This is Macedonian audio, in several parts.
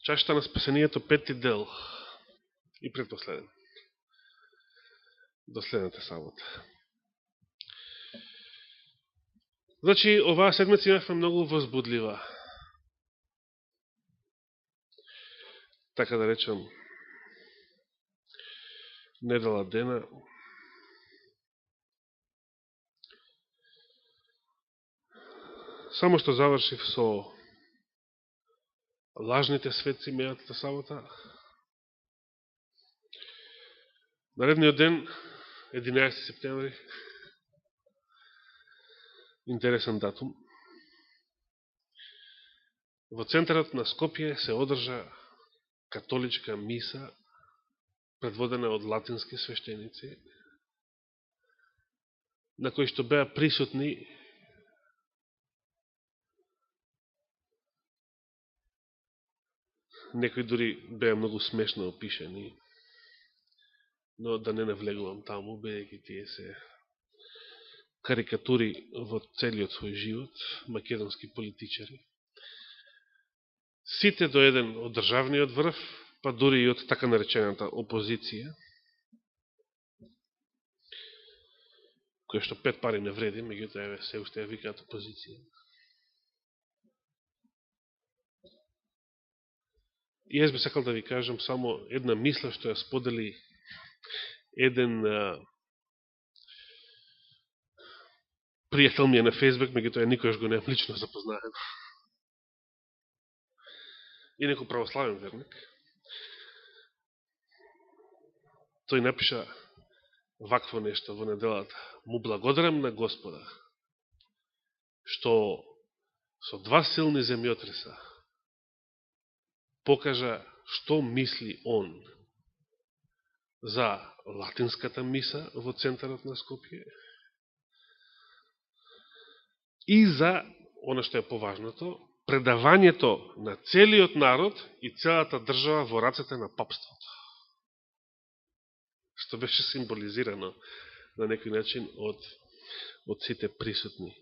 Чашата на спасението, 5-ти дел и предпоследен. До следната сабота. Значи, оваа седмица имавме многу возбудлива, така да речам, недела дена. Само што завршив со лажните светци мејатата сабота. Наредниот ден, 11 септември, интересен датум, во центарот на Скопје се одржа католичка миса, предводена од латински свештеници, на кои што беа присутни некои дури беа многу смешно опишани, но да не навлегувам таму, бидејќи тие се карикатури во целиот свој живот, македонски политичари. Сите до еден од државниот врв, па дури и од така наречената опозиција, кој што 5 пари не вреди, меѓутоа се уште ја викаат опозиција. И јас би сакал да ви кажам само една мисла што ја сподели еден пријател ми е на Фейсбук, меѓутоа никојаш го неам лично запознаен. И некој православен верник. Тој напиша вакво нешто во неделата. Му благодарам на Господа, што со 2 силни земјотреса покажа што мисли он за латинската миса во центарот на Скопје и за, оно што е поважното, предавањето на целиот народ и целата држава во рацете на папството. Што беше символизирано на некој начин од сите присутни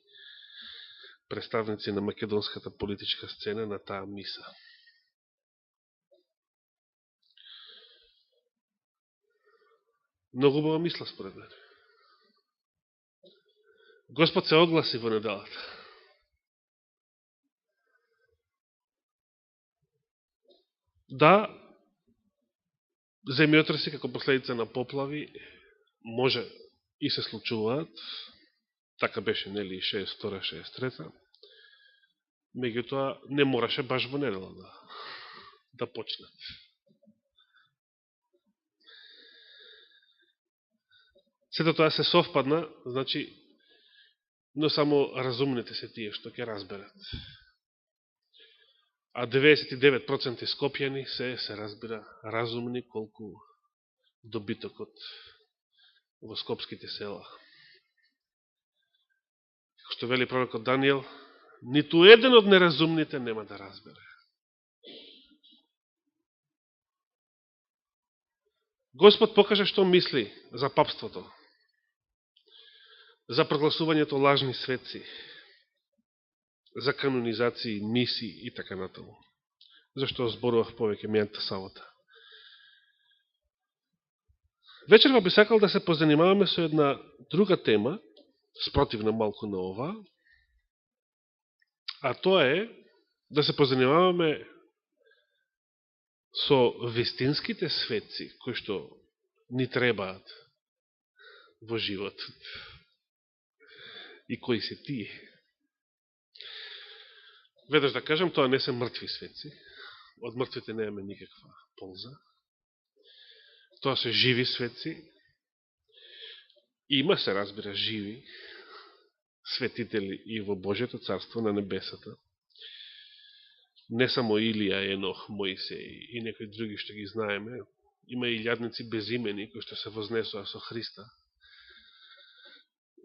представници на македонската политичка сцена на таа миса. Многу убава мисла според мене. Господ се огласи во неделата. Да, земјотреси како последица на поплави може и се случуваат. Така беше, нели, 62-63. Меѓутоа, не мораше баш во недела да почнат. Сето тоа се совпадна, значи, но само разумните се тие што ќе разберат. А 99% скопјани се разбира разумни колку добитокот во скопските села. Како што вели пророкот Данијел, ниту еден од неразумните нема да разбере. Господ покаже што мисли за папството, за прогласувањето лажни светци, за канонизации, мисии и така натаму. Зашто зборував повеќе мејатата сабота. Вечерва би сакал да се позанимаваме со една друга тема, спротивна малку на ова, а тоа е да се позанимаваме со вистинските светци кои што ни требаат во животот. И кои се тие? Веднаш да кажем, тоа не се мртви светци. Од мртвите немаме никаква полза. Тоа се живи светци. Има се, разбира, живи светители и во Божјето царство на небесата. Не само Илија, Енох, Моисеј и некои други што ги знаеме. Има и илјадници безимени кои што се вознесоа со Христа.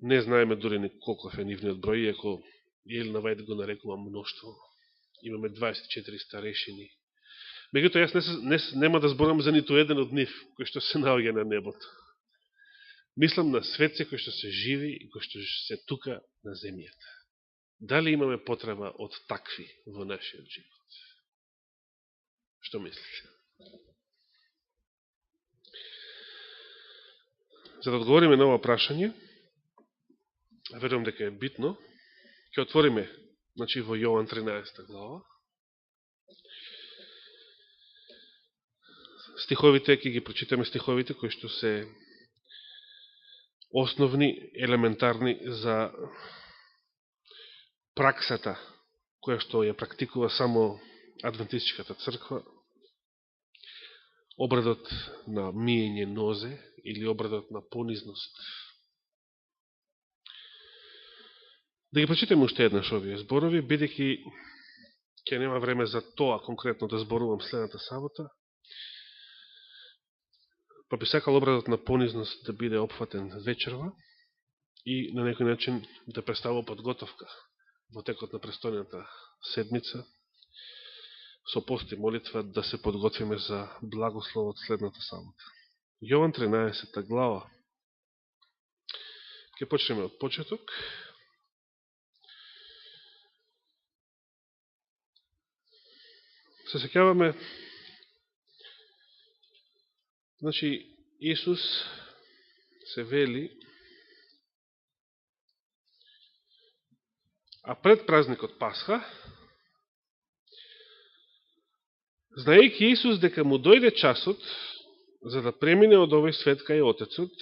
Не знаеме дури ни колков е нивниот број, иако Елена Вајд го нарекува мноштво. Имаме 24 старешини. Меѓутоа, јас нема да зборам за ниту еден од нив, кој што се наоѓа на небото. Мислам на светци кои што се живи и кои што се тука на земјата. Дали имаме потреба од такви во нашиот живот? Што мислите? За да одговориме на ова прашање, верувам дека е битно, ќе отвориме во Јован 13 глава. Стиховите, ќе ги прочитаме стиховите кои што се основни, елементарни за праксата која што ја практикува само Адвентистичката црква, обредот на миење нозе или обредот на понизност. Да ги прочитаме уште еднаш овие зборови, бидејќи ќе нема време за тоа конкретно да зборувам следната сабота, па би сакал обредот на понизност да биде опфатен вечерва и на некој начин да представува подготовка во текот на престојната седмица, со пост и молитва да се подготвиме за благословот следната сабота. Јован 13 глава. Ке почнеме од почеток. Се сеќаваме, Исус се вели, а пред празникот Пасха, знаејќи Исус дека му дојде часот за да премине од овој свет кај Отецот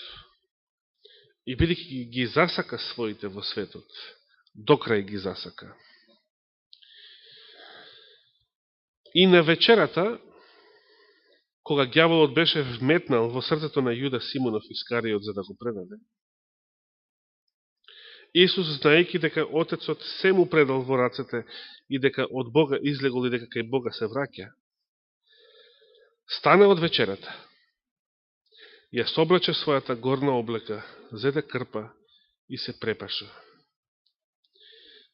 и бидејќи ги засака своите во светот, докрај ги засака. И на вечерата, кога ѓаволот беше вметнал во срцето на Јуда Симонов Искариот за да го предаде, Исус, знаејќи дека Отецот се му предал во рацете и дека од Бога излегол и дека кај Бога се враќа, стана од вечерата, ја соблече својата горна облека, зеде крпа и се препаша.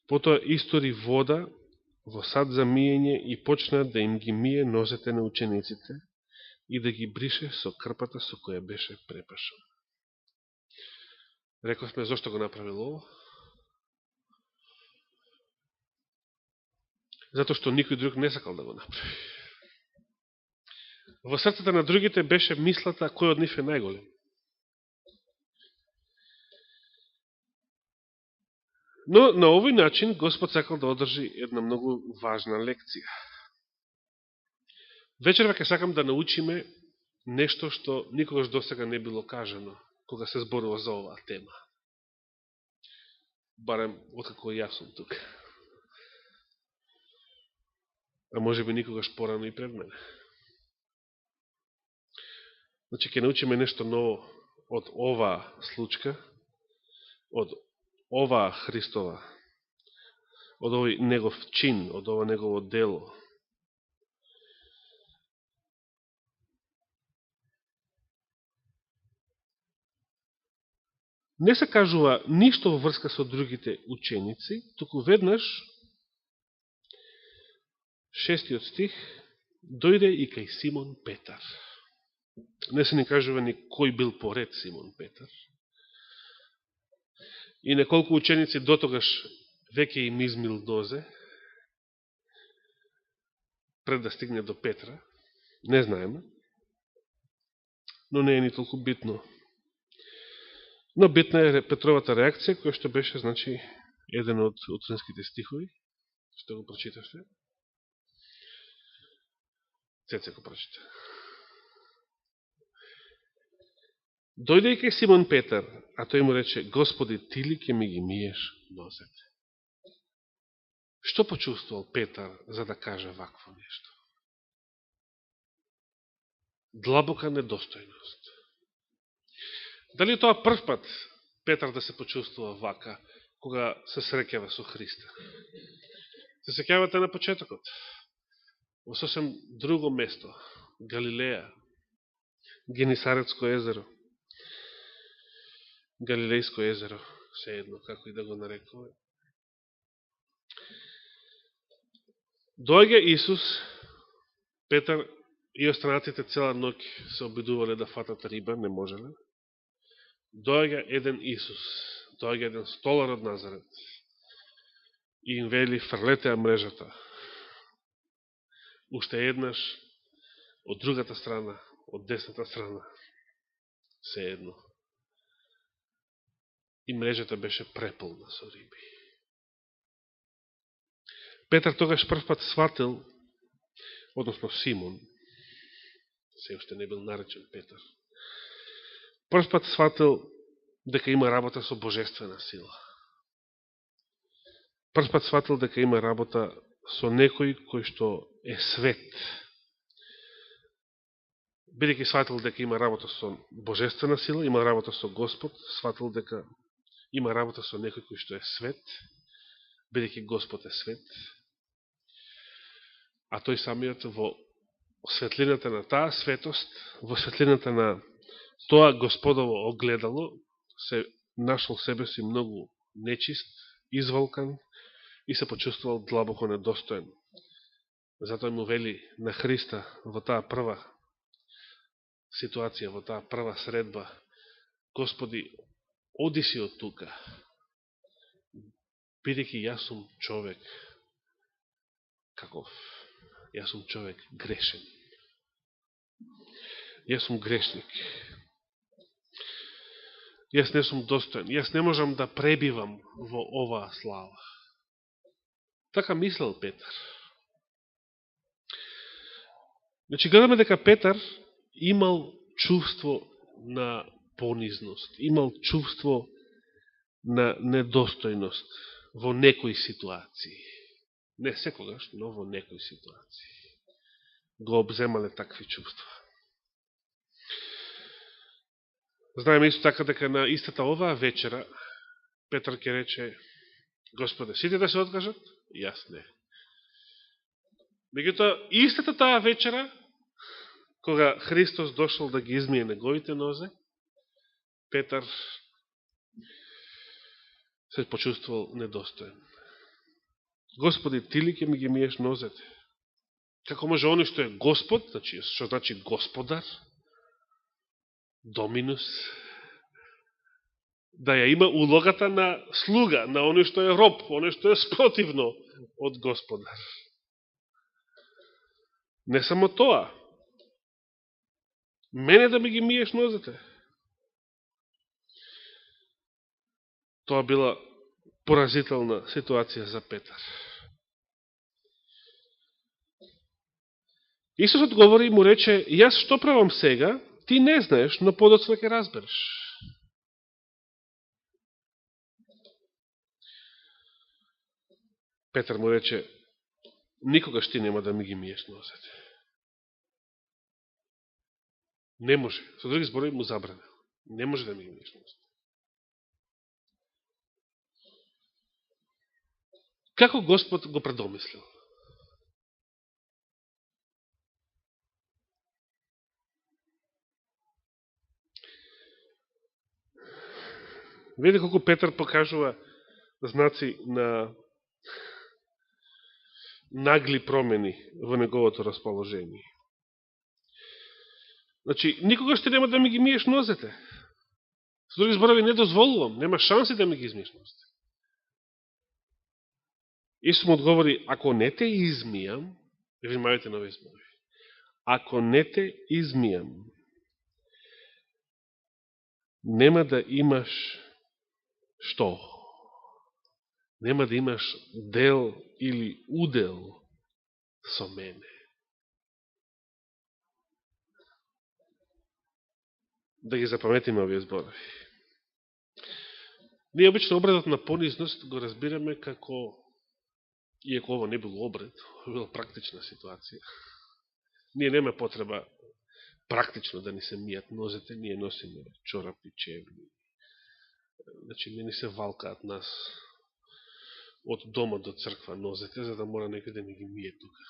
Потоа истори вода во сад за миење и почна да им ги мие нозете на учениците и да ги брише со крпата со која беше препашан. Рековме зошто го направил ово? Зато што никој друг не сакал да го направи. Во срцата на другите беше мислата кој од нив е најголем. Но на овој начин Господ сакал да одржи една многу важна лекција. Вечерва ќе сакам да научиме нешто што никогаш досега не било кажано кога се зборува за оваа тема. Барем откако јас сум тука. А може би никогаш порано и пред мене. Ќе научиме нешто ново од оваа случка, од оваа Христова, од овој негов чин, од ова негово дело. Не се кажува ништо во врска со другите ученици, туку веднаш, 6 стих, дојде и кај Симон Петар. Не се ни кажува ни кој бил поред Симон Петар. И неколку ученици дотогаш веќе им измил нозе, пред да стигне до Петра. Не знаеме. Но не е ни толку битно. Но битна е Петровата реакција, која што беше, еден од утренските стихови, што го прочитавте. Цеце го прочита. Дојде и кај Симон Петар, а тој му рече: Господи, ти ли ќе ми ги миеш нозете? Што почувствувал Петар за да каже вакво нешто? Длабока недостојност. Дали тоа прв пат Петар да се почувствува вака, кога се среќава со Христа? Се сеќавате на почетокот? Во сосем друго место, Галилеја, Генисаретско езеро, Галилејско езеро, се едно, како и да го нарекуваме. Доаѓа Исус, Петар и останатите цела ноќ се обидувале да фатат риба, не можеле. Доаѓа еден Исус, доаѓа еден столар од Назарет и им вели: фрлете ја мрежата. Уште еднаш од другата страна, од десната страна, се едно. И мрежата беше преполна со риби. Петар тогаш прв пат сватил, односно Симон, се уште не бил наречен Петар, прв пат сватил дека има работа со божествена сила. Прв пат сватил дека има работа со некој кој што е свет. Бидејќи сватил дека има работа со божествена сила, има работа со Господ, сватил дека има работа со некој кој што е свет, бидејќи Господ е свет, а тој самиот во светлината на таа светост, во светлината на тоа Господово огледало, се нашол себе си многу нечист, изволкан и се почувствувал длабоко недостоен. Затоа му вели на Христа во таа прва ситуација, во таа прва средба: Господи, оди си од тука, бидејќи јас сум човек каков? Јас сум човек грешен. Јас сум грешник. Јас не сум достоен. Јас не можам да пребивам во оваа слава. Така мислел Петар. Значи, гледаме дека Петар имал чувство на понизност, имал чувство на недостојност во некои ситуации. Не секогаш, но во некои ситуации го обземале такви чувства. Знаеме исто така дека на истата оваа вечера Петар ќе рече: Господе, сите да се откажат? Јас не. Меѓутоа, истата таа вечера, кога Христос дошол да ги измие неговите нозе, Петар се почувствувал недостоен. Господи, ти ли ќе ми ги миеш нозете? Како може оној што е Господ, значи, што значи Господар, Доминус, да ја има улогата на слуга, на оној што е роб, оној што е спротивно од Господар. Не само тоа, мене да ми ги миеш нозете. Тоа била поразителна ситуација за Петар. Исус одговори и му рече: јас што правам сега, ти не знаеш, но подоцна ќе разбереш. Петар му рече: никогаш ти нема да ми ги миеш нозете. Не може. Со други зборови му забрана. Не може да ми ги миеш нозете. Како Господ го предомислил? Видите колку Петар покажува знаци на нагли промени во неговото расположение. Значи, никогаш ти нема да ми ги миеш нозете. Со други зборови, не дозволувам, нема шанси да ми ги измиеш нозете. Исус му одговори: ако не те измијам, внимавајте на овие зборови, ако не те измијам, нема да имаш што? Нема да имаш дел или удел со мене. Да ги запаметиме овие зборови. Ние обично обредот на понизност го разбираме како, иако ово не било обред, била практична ситуација. Ние нема потреба практично да ни се мијат нозете, ние носиме чорапи, чевли. Значи, не ни се валкаат нас од дома до црква нозете, за да мора некој да ни ги мие тука.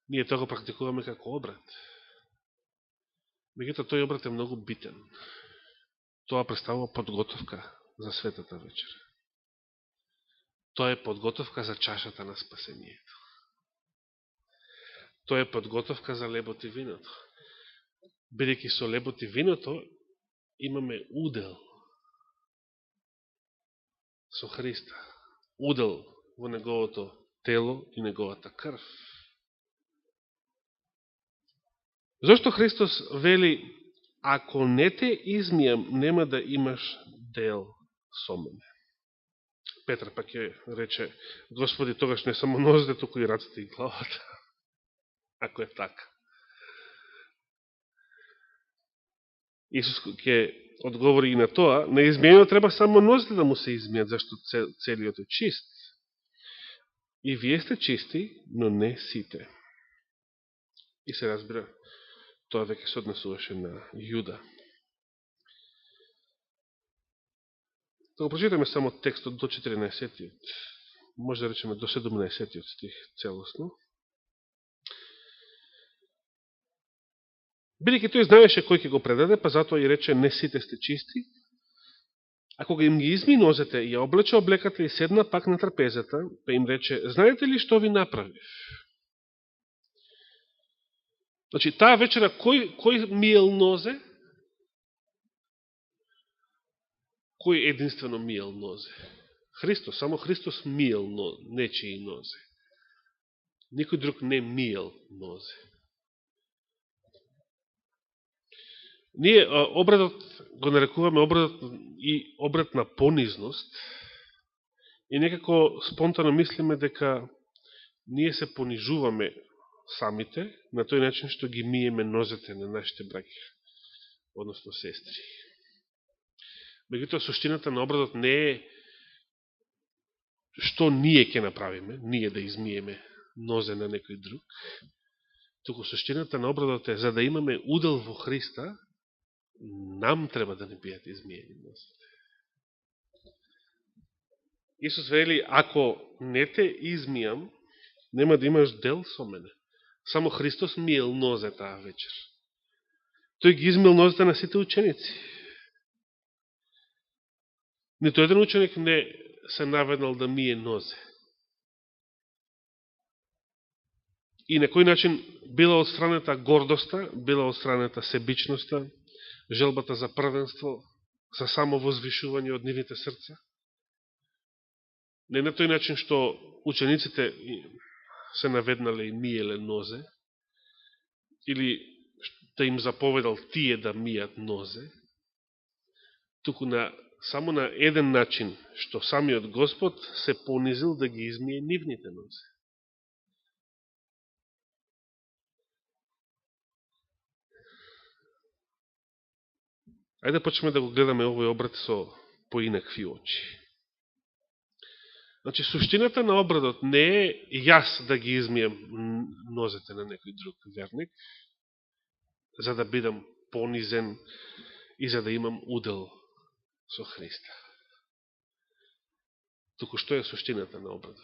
Ние тоа го практикуваме како обред. Меѓутоа, тој обред е многу битен. Тоа представува подготовка за светата вечера. Тоа е подготовка за чашата на спасението. Тоа е подготовка за лебот и виното. Бидејќи со лебот и виното имаме удел со Христа. Удел во неговото тело и неговата крв. Зошто Христос вели, ако не те измијам, нема да имаш дел со мене? Петар пак ќе рече, Господи, тогаш не само нозете, туку и раците и главата. Ако е така. Исус ќе одговори и на тоа, на измијано треба само нозете да му се измијат, зашто целиот е чист. И вие сте чисти, но не сите. И се разбира, тоа веќе се однесуваше на Јуда. Да го прочитаме само текстот до 14-тиот, може да речеме до 17-тиот стих целосно. Бидејќи тој знаеше кој ќе го предаде, па затоа и рече, не сите сте чисти. А кога им ги изми нозете, ја облече облеката и седна пак на трапезата, па им рече, знаете ли што ви направив? Значи, таа вечера кој миел нозе? Кој единствено миел нозе? Христос, само Христос миел нечии нозе. Никој друг не миел нозе. Ние обредот го нарекуваме обред на понизност и некако спонтано мислиме дека ние се понижуваме самите на тој начин што ги миеме нозете на нашите браќа, односно сестри. Меѓутоа, суштината на обредот не е што ние ќе направиме, ние да измиеме нозе на некој друг, туку суштината на обредот е за да имаме удел во Христа, нам треба да не бијат измиени нозете. Исус вели, ако не те измијам, нема да имаш дел со мене. Само Христос миел нозе таа вечер. Тој ги измил нозете на сите ученици. Нито еден ученик не се наведнал да мие нозе. И на кој начин била отстранета гордоста, била отстранета себичноста, желбата за првенство, за само возвишување од нивните срца. Не на тој начин што учениците се наведнале и миеле нозе, или да им заповедал тие да мијат нозе, туку само на еден начин, што самиот Господ се понизил да ги измие нивните нозе. Ајде почнеме да го гледаме овој обред со поинакви очи. Значи, суштината на обредот не е јас да ги измием нозете на некој друг верник, за да бидам понизен и за да имам удел со Христа. Туку што е суштината на обредот?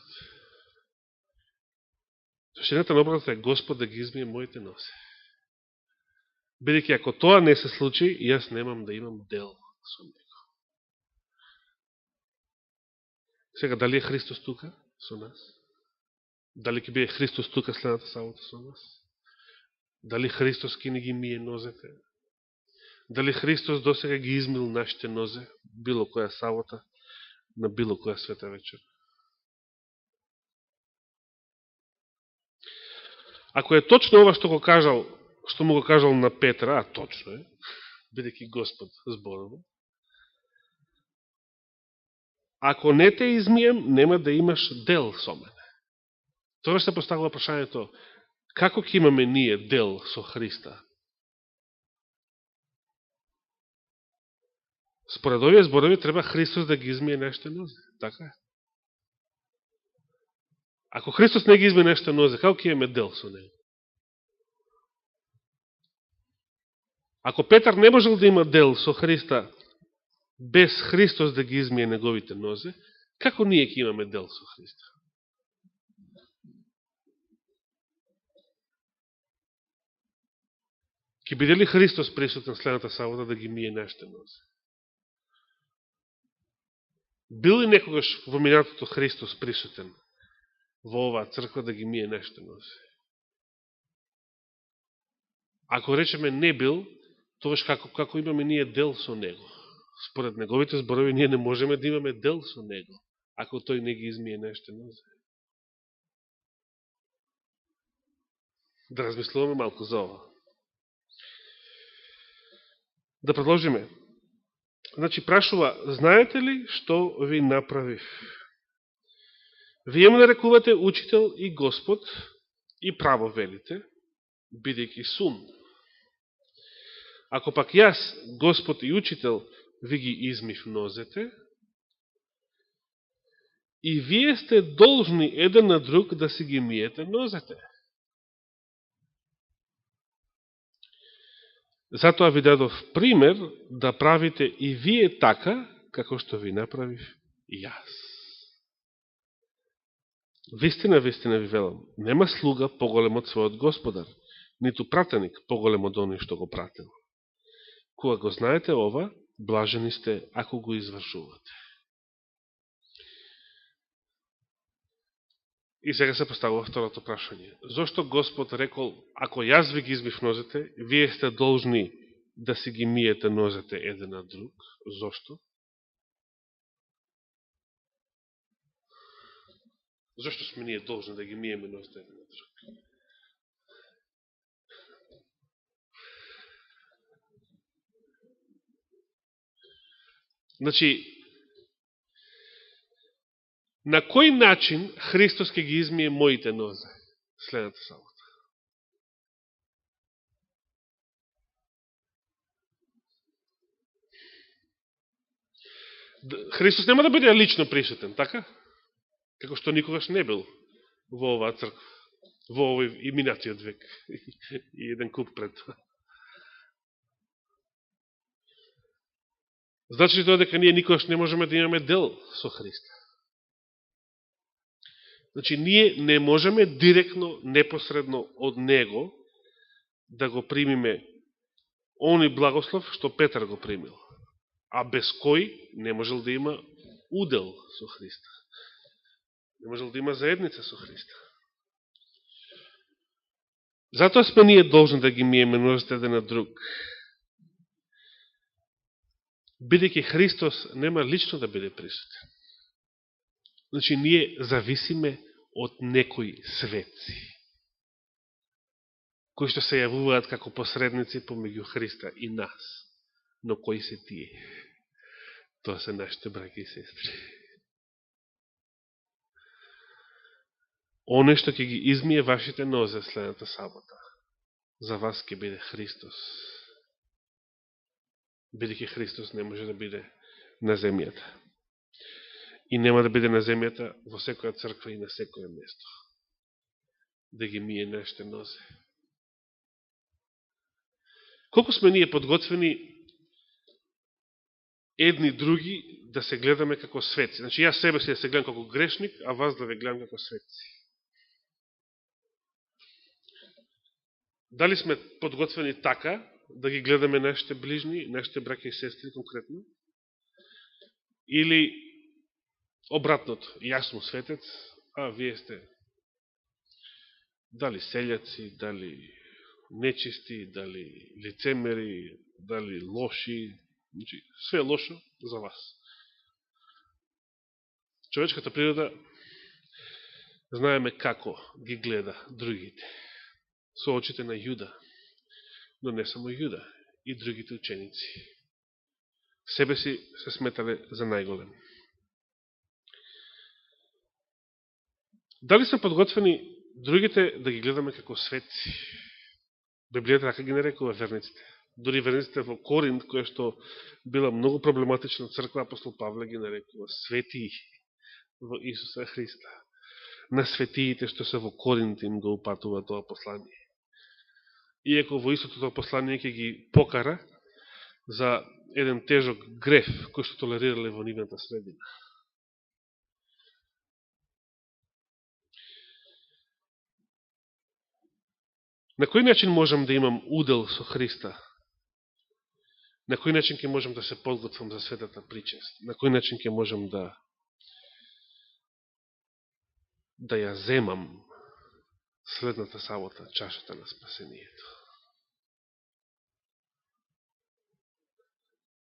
Суштината на обредот е Господ да ги измие моите нозе. Бидејќи ако тоа не се случи, јас немам да имам дел со него. Сега, дали е Христос тука со нас? Дали ќе биде Христос тука следната сабота со нас? Дали Христос ќе ни ги мие нозете? Дали Христос досега ги измил нашите нозе, било која сабота, на било која света вечер? Ако е точно ова што му го кажал на Петра, а точно е, бидејќи Господ зборува, ако не те измијам, нема да имаш дел со мене. Тоа се поставува прашањето, како ќе имаме ние дел со Христа? Според овие зборови треба Христос да ги измие нашите нозе. Така е. Ако Христос не ги измие нашите нозе, како ќе имаме дел со него? Ако Петар не можел да има дел со Христа без Христос да ги измие неговите нозе, како ние ќе имаме дел со Христа? Ќе биде ли Христос присутен следната сабота да ги мие нашите нозе? Бил ли некогаш во минатото Христос присутен во оваа црква да ги мие нашите нозе? Ако речеме не бил, тогаш како имаме ние дел со него? Според неговите зборови ние не можеме да имаме дел со него, ако тој не ги измие нашите нозе. Да размислуваме малку за ова. Да продолжиме. Значи, прашува, знаете ли што ви направив? Вие ме нарекувате учител и Господ и право велите, бидејќи сум. Ако пак јас, Господ и учител, ви ги измив нозете, и вие сте должни еден на друг да си ги миете нозете. Затоа ви дадов пример да правите и вие така, како што ви направив и јас. Вистина ви велам, нема слуга поголем од својот господар, ниту пратеник поголем од оној што го пратил. Кога го знаете ова, блажени сте ако го извршувате. И сега се поставува второто прашање. Зошто Господ рекол, ако јас ви ги измив нозете, вие сте должни да си ги миете нозете еден на друг? Зошто? Зошто сме ние должни да ги миеме нозете еден на друг? Значи, на кој начин Христос ќе ги измие моите нозе? Следната сабота. Христос нема да биде лично присутен, така? Како што никогаш не бил во оваа црква, во овој и минатиот век, и еден куп пред това. Значи ли тоа дека ние никогаш не можеме да имаме дел со Христа? Значи, ние не можеме директно, непосредно од Него да го примиме оној благослов што Петар го примил. А без кој не можел да има удел со Христа. Не можел да има заедница со Христа. Затоа сме ние должни да ги миеме нозете еден на друг. Бидејќи Христос нема лично да биде присутен. Значи, ние зависиме од некои светци, кои што се јавуваат како посредници помеѓу Христа и нас. Но кои се тие? Тоа се нашите браќи и сестри. Оне што ќе ги измие вашите нозе следната сабота, за вас ќе биде Христос. Бидејќи Христос не може да биде на земјата. И нема да биде на земјата во секоја црква и на секоја место. Да ги мие нашите нозе. Колку сме ние подготвени едни други да се гледаме како светци. Значи, јас себе си да се гледам како грешник, а вас да ве гледам како светци. Дали сме подготвени така да ги гледаме нашите ближни, нашите браќа и сестри конкретно? Или обратното, јас сум светец, а вие сте дали селјаци, дали нечисти, дали лицемери, дали лоши, значи све е лошо за вас. Човечката природа знаеме како ги гледа другите. Со очите на Јуда, но не само Јуда, и другите ученици. Себе си се сметале за најголем. Дали сме подготвени другите да ги гледаме како светци? Библијата така ги нарекува верниците. Дори верниците во Коринт, која што била многу проблематична црква, апостол Павле ги нарекува светии во Исуса Христа. На светиите што се во Коринт им го упатува тоа послание. Иако во истото тоа послание ќе ги покара за еден тежок греф кој што толерирале во нивната средина. На кој начин можам да имам удел со Христа? На кој начин ќе можам да се подготвам за светата причест? На кој начин ќе можам да ја земам следната сабота, чашата на спасението?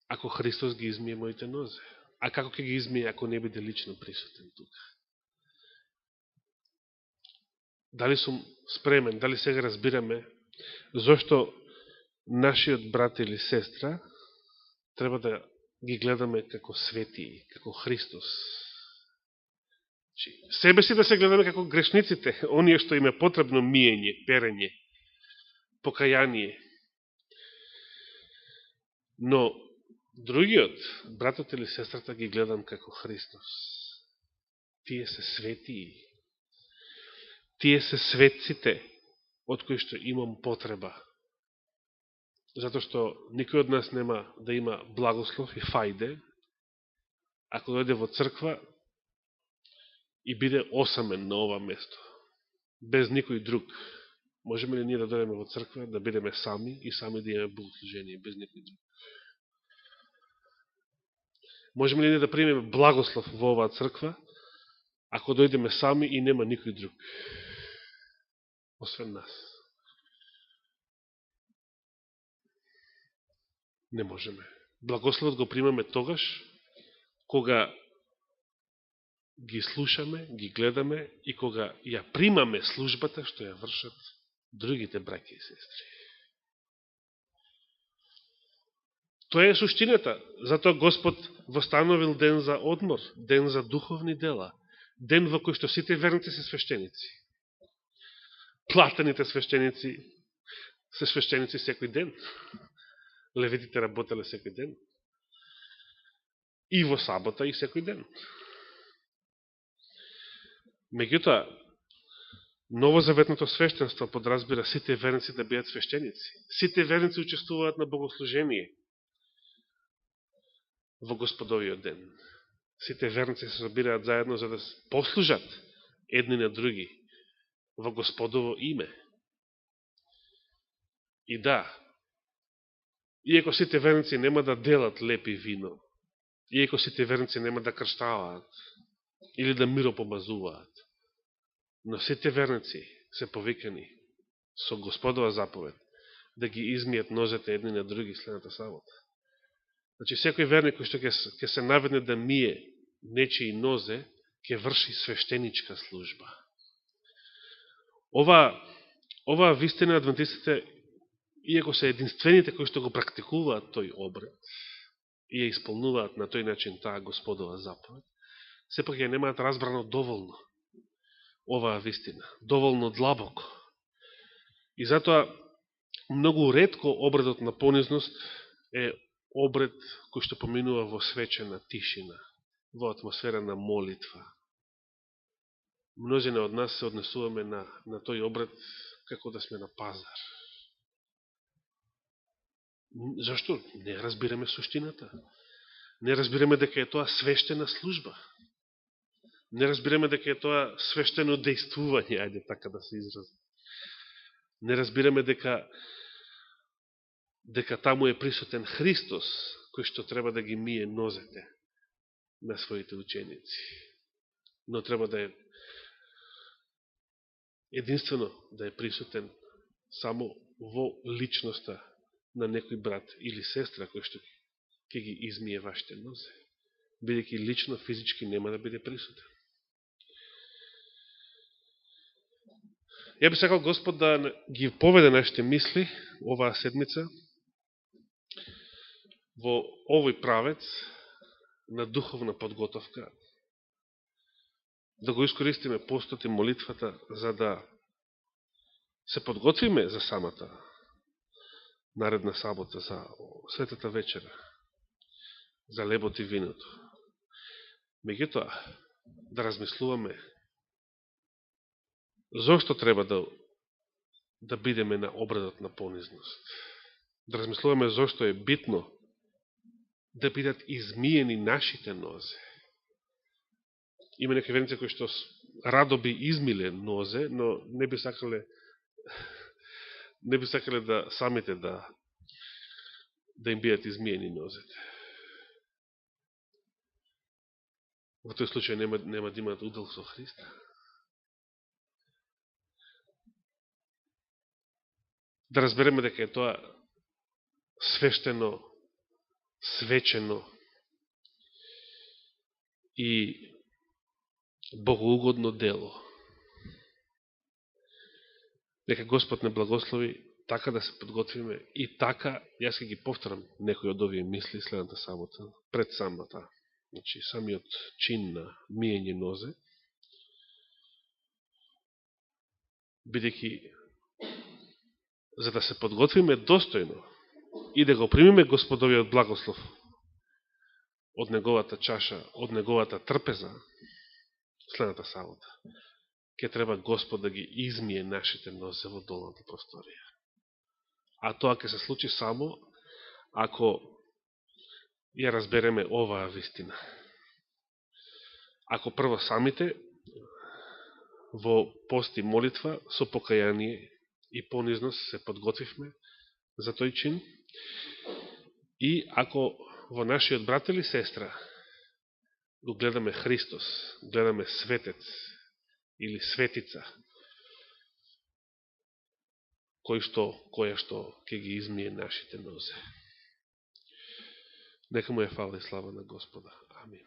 Ако Христос ги измие моите нозе. А како ќе ги измие ако не биде лично присутен тука? Дали сум спремен, дали сега разбираме зошто нашиот брат или сестра треба да ги гледаме како свети, како Христос. Себе си да се гледаме како грешниците, оние што им е потребно миење, перење, покаяние. Но другиот, братот или сестрата, ги гледам како Христос. Тие се светии. Тие се светците од кои што имам потреба. Затоа што никој од нас нема да има благослов и фајде, ако дојде во црква и биде осамен на ова место, без никој друг. Можеме ли ние да дојдеме во црква, да бидеме сами и сами да имаме богослужение, без никој друг? Можеме ли ние да примеме благослов во оваа црква, ако дојдеме сами и нема никој друг, освен нас? Не можеме. Благословот го примаме тогаш, кога ги слушаме, ги гледаме и кога ја примаме службата што ја вршат другите браќи и сестри. Тоа е суштината. Затоа Господ востановил ден за одмор, ден за духовни дела, ден во кој што сите верници се свештеници. Платените свештеници се свештеници секој ден. Левитите работеле секој ден. И во сабота и секој ден. Меѓутоа, новозаветното свештенство подразбира сите верници да бидат свештеници. Сите верници учествуваат на богослужение во Господовиот ден. Сите верници се собираат заедно за да послужат едни на други во Господово име. И да, иако сите верници нема да делат лепи вино, иако сите верници нема да крштаваат или да миропомазуваат, но сите верници се повикани со Господова заповед да ги измијат нозете едни на други следната сабота. Значи, секој верник кој што ќе се наведне да мие нечии нозе, ќе врши свештеничка служба. Ова вистина адвентистите, иако се единствените кои што го практикуваат тој обред и ја исполнуваат на тој начин таа Господова заповед, сепак ја немаат разбрано доволно оваа вистина, доволно длабоко. И затоа многу ретко обредот на понизност е обред кој што поминува во свечена тишина, во атмосфера на молитва. Мнозина од нас се однесуваме на тој обред како да сме на пазар. Зашто? Не разбираме суштината. Не разбираме дека е тоа свештена служба. Не разбираме дека е тоа свештено дејствување, ајде така да се изрази. Не разбираме дека таму е присутен Христос, кој што треба да ги мие нозете на своите ученици. Но треба да е единствено да е присутен само во личноста на некој брат или сестра кој што ќе ги измие вашите нозе, бидејќи лично, физички нема да биде присутен. Ја би сакал Господ да ги поведе нашите мисли оваа седмица во овој правец на духовна подготовка, да го искористиме постот и молитвата за да се подготвиме за самата наредна сабота, за светата вечера, за лебот и виното. Меѓутоа, да размислуваме зошто треба да бидеме на обредот на понизност. Да размислуваме зошто е битно да бидат измиени нашите нозе. Има некои верници кои што радо би измиле нозе, но не би сакале да самите да им бидат измиени нозете. Во тој случај нема да имат удел со Христа. Да разбереме дека е тоа свештено, свечено и богоугодно дело. Нека Господ не благослови така да се подготвиме и така, јас ќе ги повторам некои од овие мисли следната сабота, пред самата, значи самиот чин на миење нозе, бидејќи за да се подготвиме достојно и да го примиме Господовиот благослов од неговата чаша, од неговата трпеза, следната сабота, ќе треба Господ да ги измие нашите нозе во долната просторија. А тоа ќе се случи само ако ја разбереме оваа вистина. Ако прво самите во пост и молитва со покаяние и понизност се подготвивме за тој чин, и ако во нашиот брат или сестра го гледаме Христос, гледаме светец или светица, која што ќе ги измие нашите нозе. Нека му е фала и слава на Господа. Амин.